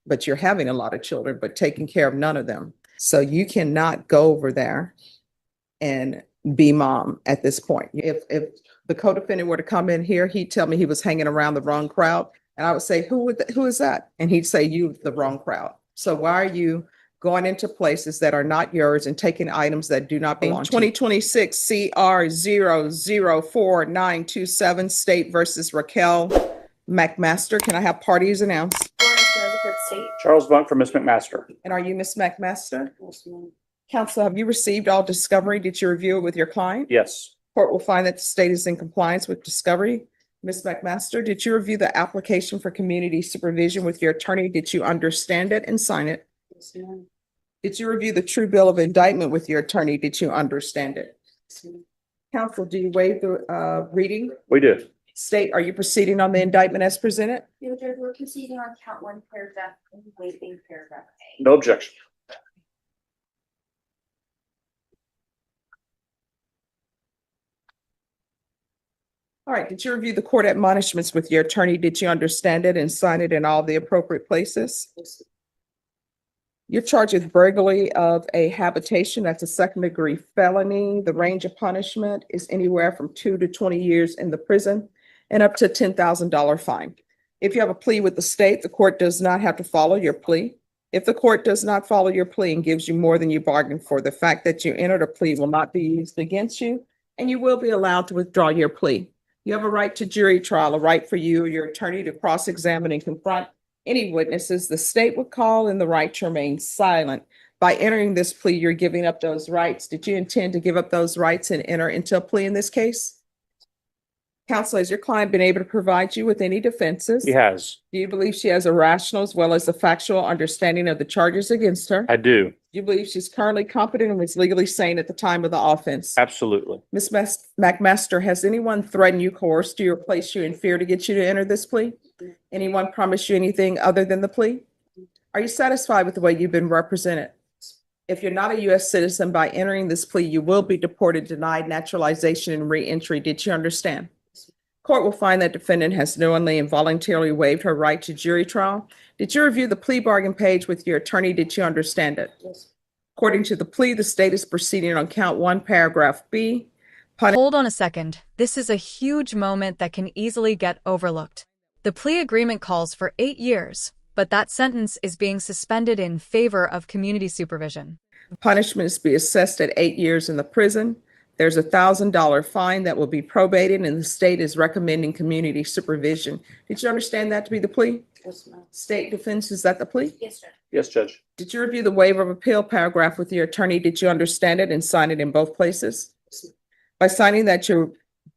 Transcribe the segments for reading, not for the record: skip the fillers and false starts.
but you're having a lot of children, but taking care of none of them. So you cannot go over there and be mom at this point. If the co-defendant were to come in here, he'd tell me he was hanging around the wrong crowd. And I would say, who is that? And he'd say, you, the wrong crowd. So why are you going into places that are not yours and taking items that do not belong to you? 2026 CR 004927 State versus Raquel McMaster. Can I have parties announced? Charles Bunk for Ms. McMaster. And are you Ms. McMaster? Counsel, have you received all discovery? Did you review it with your client? Yes. Court will find that the state is in compliance with discovery. Ms. McMaster, did you review the application for community supervision with your attorney? Did you understand it and sign it? Yes, ma'am. Did you review the true bill of indictment with your attorney? Did you understand it? Yes, ma'am. Counsel, do you waive the reading? We do. State, are you proceeding on the indictment as presented? No, Judge, we're proceeding on count one, paragraph and waiving paragraph A. No objection. All right, did you review the court admonishments with your attorney? Did you understand it and sign it in all the appropriate places? Yes. You're charged with burglary of a habitation. That's a second-degree felony. The range of punishment is anywhere from 2 to 20 years in the prison and up to $10,000 fine. If you have a plea with the state, the court does not have to follow your plea. If the court does not follow your plea and gives you more than you bargained for, the fact that you entered a plea will not be used against you, and you will be allowed to withdraw your plea. You have a right to jury trial, a right for you or your attorney to cross-examine and confront any witnesses the state would call, and the right to remain silent. By entering this plea, you're giving up those rights. Did you intend to give up those rights and enter into a plea in this case? Counsel, has your client been able to provide you with any defenses? He has. Do you believe she has a rational as well as a factual understanding of the charges against her? I do. Do you believe she's currently competent and was legally sane at the time of the offense? Absolutely. Ms. McMaster, has anyone threatened you, coerced you, or placed you in fear to get you to enter this plea? Anyone promised you anything other than the plea? Are you satisfied with the way you've been represented? If you're not a U.S. citizen, by entering this plea, you will be deported, denied naturalization, and re-entry. Did you understand? Court will find that defendant has knowingly and voluntarily waived her right to jury trial. Did you review the plea bargain page with your attorney? Did you understand it? Yes. According to the plea, the state is proceeding on count one, paragraph B. Hold on a second. This is a huge moment that can easily get overlooked. The plea agreement calls for 8 years, but that sentence is being suspended in favor of community supervision. Punishment is to be assessed at 8 years in the prison. There's a $1,000 fine that will be probated, and the state is recommending community supervision. Did you understand that to be the plea? Yes, ma'am. State defense, is that the plea? Yes, Judge. Yes, Judge. Did you review the waiver of appeal paragraph with your attorney? Did you understand it and sign it in both places? Yes, ma'am. By signing that you're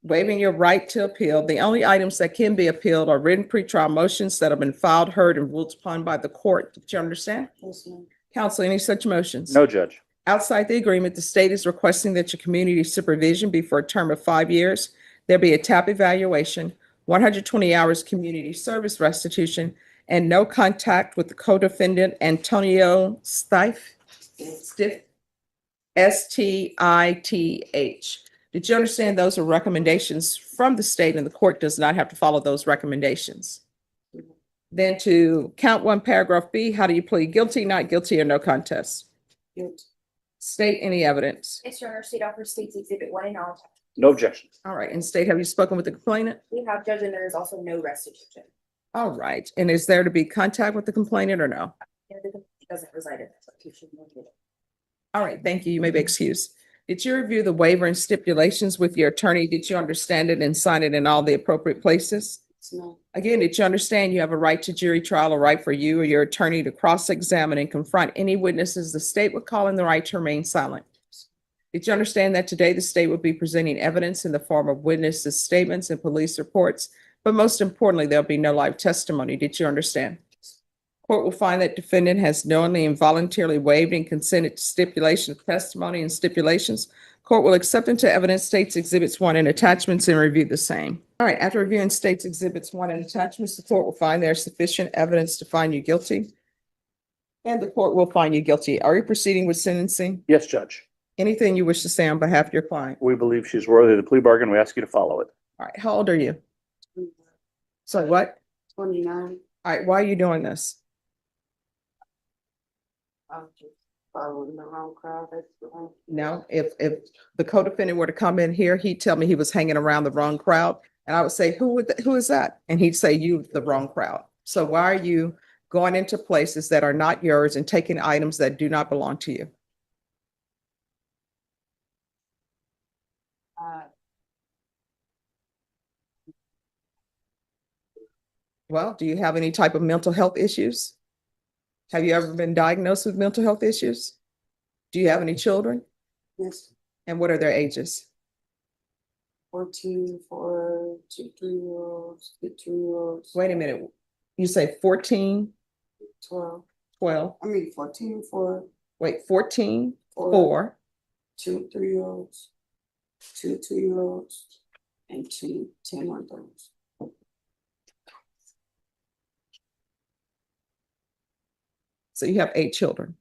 waiving your right to appeal, the only items that can be appealed are written pretrial motions that have been filed, heard, and ruled upon by the court. Did you understand? Yes, ma'am. Counsel, any such motions? No, Judge. Outside the agreement, the state is requesting that your community supervision be for a term of 5 years. There be a TAP evaluation, 120 hours community service restitution, and no contact with the co-defendant Antonio Stiff, S-T-I-T-H. Did you understand those are recommendations from the state, and the court does not have to follow those recommendations? Then to count one, paragraph B, how do you plead? Guilty, not guilty, or no contest? Guilty. State any evidence. Yes, Your Honor. State offers State's Exhibit 1 and all. No objection. All right, and state, have you spoken with the complainant? We have, Judge, and there is also no restitution. All right, and is there to be contact with the complainant or no? And the complaint doesn't reside in that location. All right, thank you. You may be excused. Did you review the waiver and stipulations with your attorney? Did you understand it and sign it in all the appropriate places? No. Again, did you understand you have a right to jury trial, a right for you or your attorney to cross-examine and confront any witnesses the state would call in, the right to remain silent? Did you understand that today the state would be presenting evidence in the form of witnesses' statements and police reports, but most importantly, there'll be no live testimony? Did you understand? Court will find that defendant has knowingly and voluntarily waived and consented to stipulation of testimony and stipulations. Court will accept into evidence State's Exhibits 1 and attachments and review the same. All right, after reviewing State's Exhibits 1 and attachments, the court will find there is sufficient evidence to find you guilty, and the court will find you guilty. Are you proceeding with sentencing? Yes, Judge. Anything you wish to say on behalf of your client? We believe she's worthy of the plea bargain. We ask you to follow it. All right, how old are you? So what? 29. All right, why are you doing this? I'm just following the wrong crowd, that's the. No, if the co-defendant were to come in here, he'd tell me he was hanging around the wrong crowd. And I would say, who is that? And he'd say, you, the wrong crowd. So why are you going into places that are not yours and taking items that do not belong to you? Well, do you have any type of mental health issues? Have you ever been diagnosed with mental health issues? Do you have any children? Yes, And what are their ages? 14 for 2 3-year-olds, the 2-year-olds. Wait a minute. You say 14, 12. 12, 14 for wait, 14, Four. 4, 2 3-year-olds, 2 2-year-olds, and 2 10-month-olds. so you have 8 children.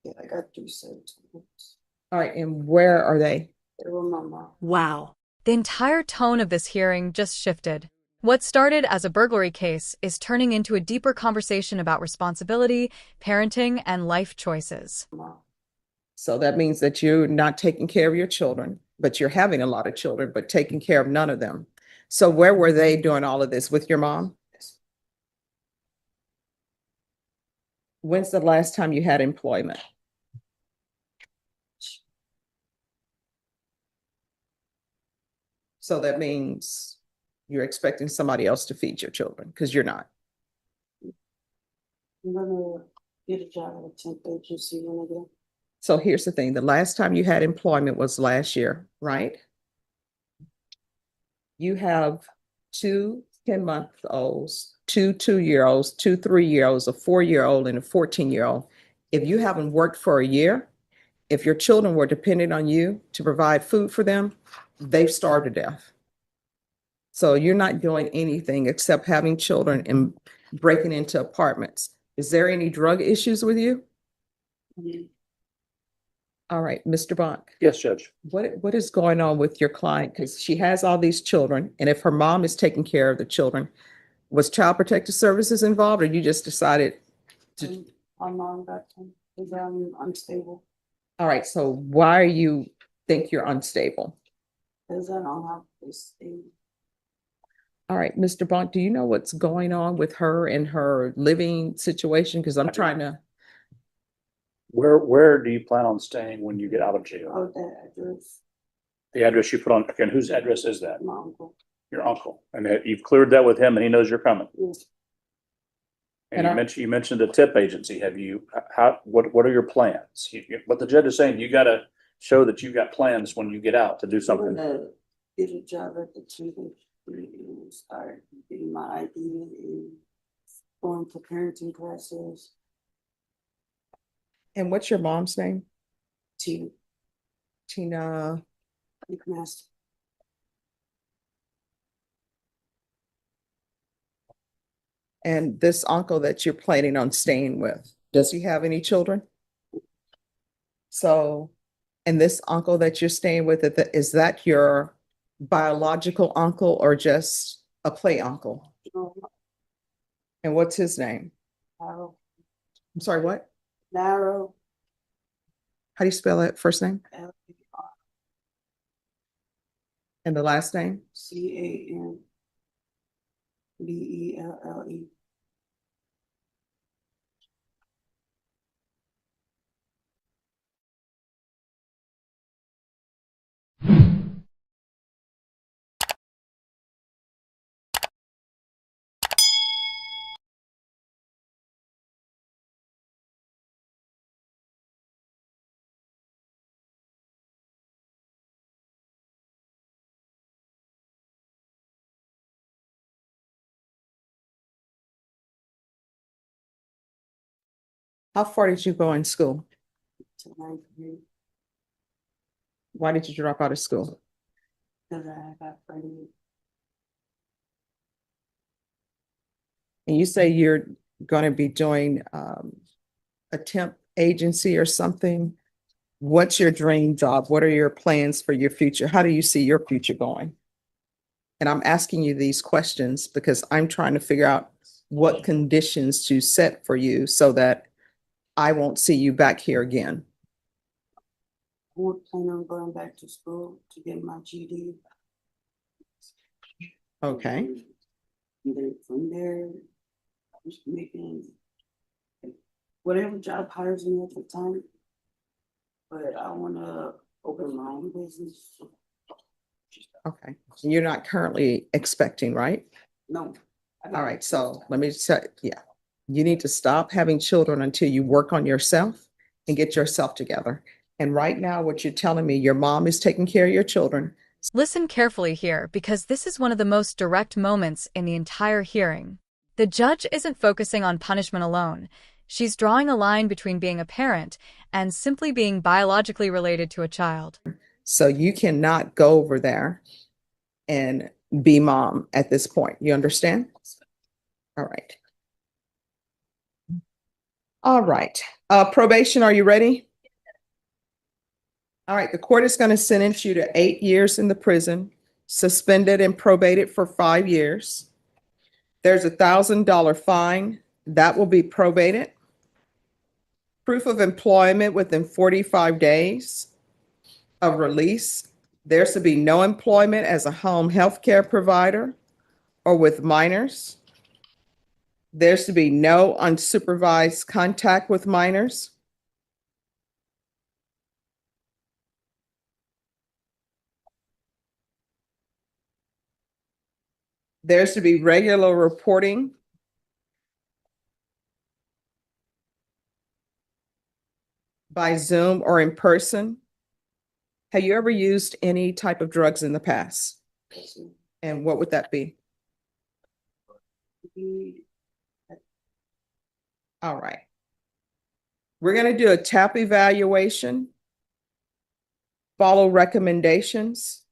Yeah, I got 3 17-months. All right, and where are they? They were my mom. Wow. The entire tone of this hearing just shifted. What started as a burglary case is turning into a deeper conversation about responsibility, parenting, and life choices. So that means that you're not taking care of your children, but you're having a lot of children, but taking care of none of them. So where were they doing all of this with your mom? When's the last time you had employment? So that means you're expecting somebody else to feed your children because you're not. I'm gonna get a job at a temp agency when I get. So here's the thing, the last time you had employment was last year, right? You have 2 10-month-olds, 2 2-year-olds, 2 3-year-olds, a 4-year-old, and a 14-year-old. If you haven't worked for a year, if your children were dependent on you to provide food for them, they've starved to death. So you're not doing anything except having children and breaking into apartments. Is there any drug issues with you? All right, Mr. Bonk, Yes, Judge. what is going on with your client? Because she has all these children, and if her mom is taking care of the children, was Child Protective Services involved, or you just decided to? My mom got them because I'm unstable. All right, so why you think you're unstable? Because I don't have this thing. All right, Mr. Bonk, do you know what's going on with her and her living situation? Because I'm trying to. Where do you plan on staying when you get out of jail? Oh, that address, The address you put on, again, whose address is that? my uncle. Your uncle. And that you've cleared that with him and he knows you're coming. Yes. And And you mentioned the tip agency. Have you, what are your plans? What the judge is saying, you gotta show that you got plans when you get out to do I'm something. gonna get a job at the temp agency and start getting my ID and going to parenting classes. And what's your mom's name? To Tina. McMaster. And this uncle that you're planning on staying with, does he have any children? So, and this uncle that you're staying with, is that your biological uncle or just a play uncle? And what's his name? Narrow. I'm sorry, what? Narrow. How do you spell that first name L-A-R-C-A-N. and the last name? B-E-L-L-E. How far did you go in school? To 9th grade. Why did you drop out of school? Because I got pregnant. And you say you're going to be doing a temp agency or something. What's your dream job? What are your plans for your future? How do you see your future going? And I'm asking you these questions because I'm trying to figure out what conditions to set for you so that I won't see you back here again. I won't plan on going back to school to get my GD. Okay. And then from there, I was making whatever job hires me at the time. But I wanna open my own business. Okay. You're not currently expecting, right? No. All right. So let me say, yeah, you need to stop having children until you work on yourself and get yourself together. And right now, what you're telling me, your mom is taking care of your children. Listen carefully here because this is one of the most direct moments in the entire hearing. The judge isn't focusing on punishment alone. She's drawing a line between being a parent and simply being biologically related to a child. So you cannot go over there and be mom at this point. You understand? All right. All right. Probation, are you ready? All right. The court is going to sentence you to 8 years in the prison, suspended and probated for 5 years. There's $1,000 fine that will be probated. Proof of employment within 45 days of release. There's to be no employment as a home health care provider or with minors. There's to be no unsupervised contact with minors. There's to be regular reporting by Zoom or in person. Have you ever used any type of drugs in the past? And what would that be? All right. We're going to do a TAP evaluation, follow recommendations.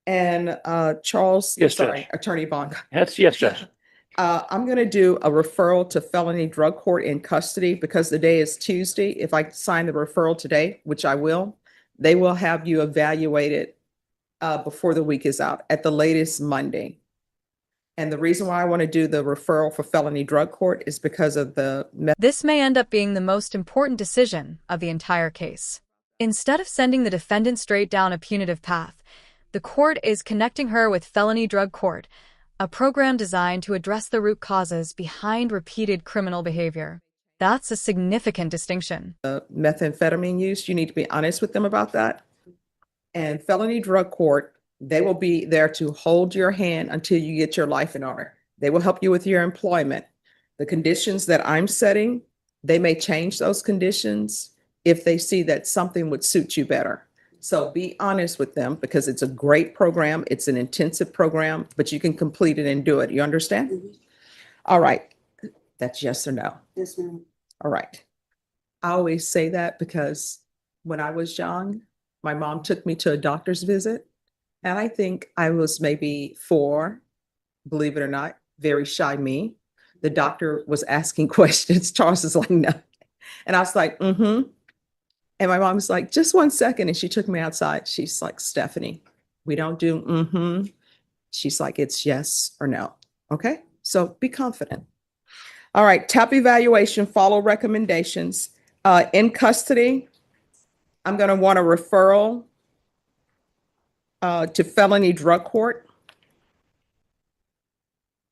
And Charles, Yes, sorry, Judge. Attorney Bond. Yes, Judge. I'm going to do a referral to felony drug court in custody because the day is Tuesday. If I sign the referral today, which I will, they will have you evaluated before the week is out, at the latest Monday. And the reason why I want to do the referral for felony drug court is because of the This may end up being the most important decision of the entire case. Instead of sending the defendant straight down a punitive path, the court is connecting her with felony drug court, a program designed to address the root causes behind repeated criminal behavior. That's a significant distinction. methamphetamine use. You need to be honest with them about that. And felony drug court, they will be there to hold your hand until you get your life in order. They will help you with your employment. The conditions that I'm setting, they may change those conditions if they see that something would suit you better. So be honest with them because it's a great program. It's an intensive program, but you can complete it and do it. You understand? Mhm. All right. That's yes or no. Yes, ma'am. All right. I always say that because when I was young, my mom took me to a doctor's visit, and I think I was maybe 4, believe it or not, very shy me. The doctor was asking questions. Charles is like, no. And I was like, mm-hmm. And my mom was like, just 1 second. And she took me outside. She's like, Stephanie, we don't do mm-hmm. She's like, it's yes or no. Okay. So be confident. All right. TAP evaluation, follow recommendations. In custody, I'm going to want a referral to felony drug court.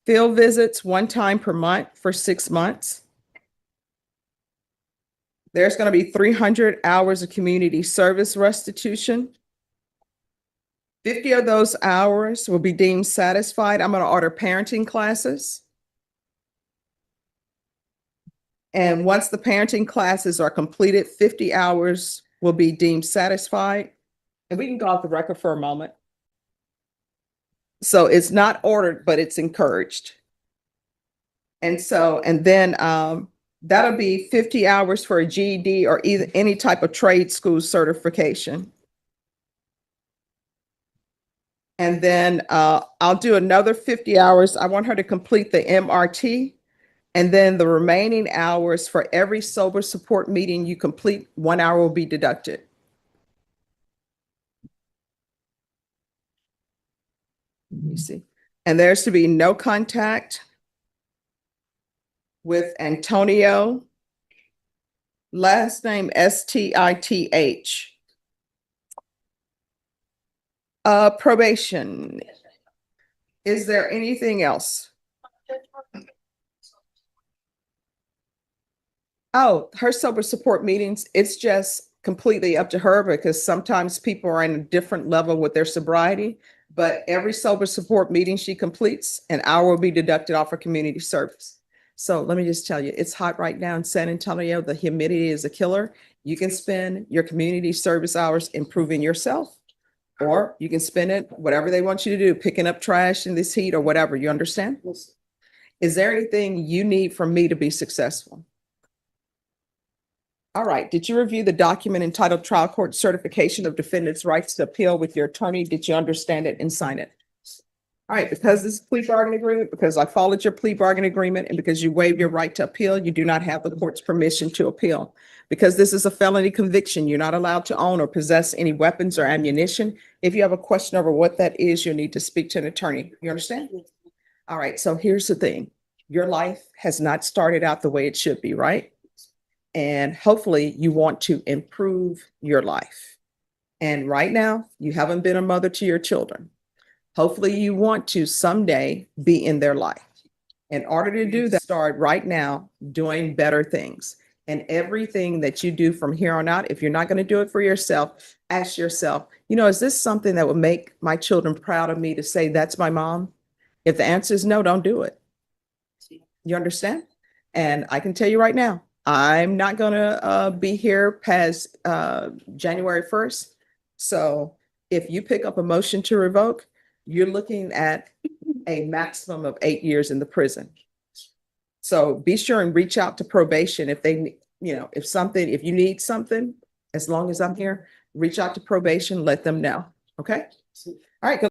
Field visits 1 time per month for 6 months. There's going to be 300 hours of community service restitution. 50 of those hours will be deemed satisfied. I'm going to order parenting classes. And once the parenting classes are completed, 50 hours will be deemed satisfied. And we can go off the record for a moment. So it's not ordered, but it's encouraged. And then that'll be 50 hours for a GED or either any type of trade school certification. And then I'll do another 50 hours. I want her to complete the MRT. And then the remaining hours for every sober support meeting you complete, 1 hour will be deducted. Let me see. And there's to be no contact with Antonio. Last name Stith. Probation. Is there anything else? Oh, her sober support meetings, it's just completely up to her because sometimes people are in a different level with their sobriety. But every sober support meeting she completes, an hour will be deducted off her community service. So let me just tell you, it's hot right now in San Antonio. The humidity is a killer. You can spend your community service hours improving yourself, or you can spend it, whatever they want you to do, picking up trash in this heat or whatever. You understand? Is there anything you need from me to be successful? All right. Did you review the document entitled Trial Court Certification of Defendant's Rights to Appeal with your attorney? Did you understand it and sign it? All right. Because this is a plea bargain agreement, because I followed your plea bargain agreement, and because you waived your right to appeal, you do not have the court's permission to appeal. Because this is a felony conviction, you're not allowed to own or possess any weapons or ammunition. If you have a question over what that is, you'll need to speak to an attorney. You understand? All right. So here's the thing. Your life has not started out the way it should be, right? And hopefully you want to improve your life. And right now, you haven't been a mother to your children. Hopefully you want to someday be in their life. In order to do that, start right now doing better things. And everything that you do from here on out, if you're not going to do it for yourself, ask yourself, is this something that would make my children proud of me to say that's my mom? If the answer is no, don't do it. You understand? And I can tell you right now, I'm not going to be here past January 1st. So if you pick up a motion to revoke, you're looking at a maximum of 8 years in the prison. So be sure and reach out to probation if they, if you need something, as long as I'm here, reach out to probation, let them know. Okay. All right.